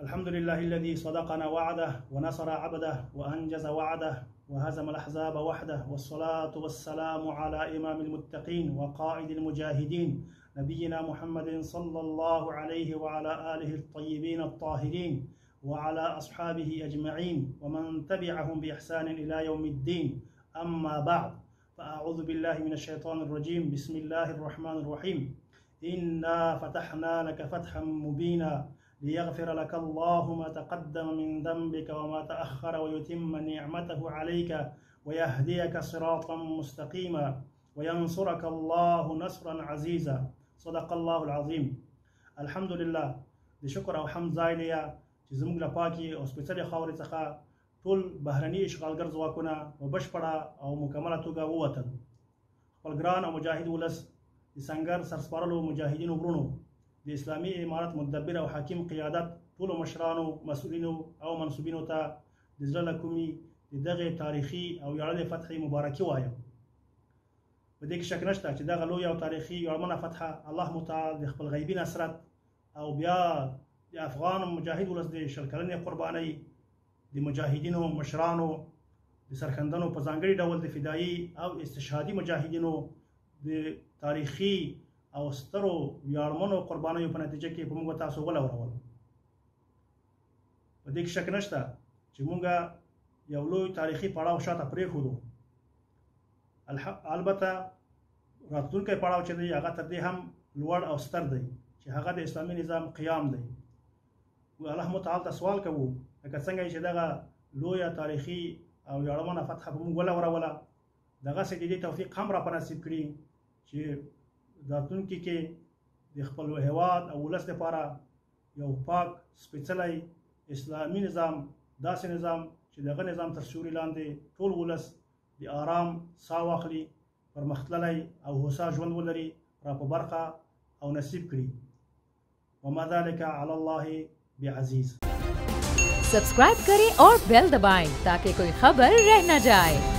الحمد لله الذي صدقنا وعده ونصر عبده وأنجز وعده وهزم الأحزاب وحده، والصلاة والسلام على إمام المتقين وقائد المجاهدين نبينا محمد صلى الله عليه وعلى آله الطيبين الطاهرين وعلى أصحابه أجمعين ومن تبعهم بإحسان إلى يوم الدين. أما بعد، فأعوذ بالله من الشيطان الرجيم. بسم الله الرحمن الرحيم. إنا فتحنا لك فتحا مبينا ليغفر لك الله ما تقدم من ذنبك وما تأخر ويتم نعمته عليك ويهديك صراطا مستقيما وينصرك الله نصرا عزيزا. صدق الله العظيم. الحمد لله، د شکر او حمد ځای دی چې زموږ له پاکي او سپېڅلې خاورې څخه ټول بهرني اشغالګر ځواکونه په بشپړه او مکمله توګه ووتل. خپل ګران او مجاهد ولس د سنګر سرسپارلو مجاهدینو وروڼو، د اسلامي امارت مدبر او حاکم قیادت ټولو مشرانو، مسؤلینو او منصوبینو ته د زړه له کومې د دغې تاریخي او ویاړلې فتحې مبارکي وایم. په دې کې شک نشته چې دغه لویه او تاریخي ویاړمنه فتحه الله متعال د خپل غیبي نصرت او بیا د افغان مجاهد ولس د شل کلنې قربانۍ، د مجاهدینو مشرانو د سرښندنو په ځانګړي ډول د فدایي او استشهادي مجاهدینو د تاریخي او سترو ویاړمنو قربانیو په نتیجه کې په موږ تاسو ولورول. په دې کې شک نشته چې موږ یو لوی تاریخي پړاو شاته پرېښودو. البته راتلونکی پړاو چې دی هغه تر دې هم لوړ او ستر دی چې هغه د اسلامي نظام قیام دی. الله متعال ته سوال کوو لکه څنګه چې دغه لویه تاریخي او ویاړمنه فتحه په موږ ولوروله، دغسې د دې توفیق هم را په نصیب کړي چې راتلونکي کې د خپل هیواد او ولس لپاره یو پاک سپېڅلی اسلامي نظام، داسې نظام چې دغه نظام تر سیوري لاندې ټول ولس د آرام ساه واخلي، پرمختللی او هوسا ژوند ولري، را په برخه او نصیب کړي. وما ذلك على الله بعزیز. सब्सक्राइब करें और बेल दबाएं ताकि कोई खबर रह न जाए।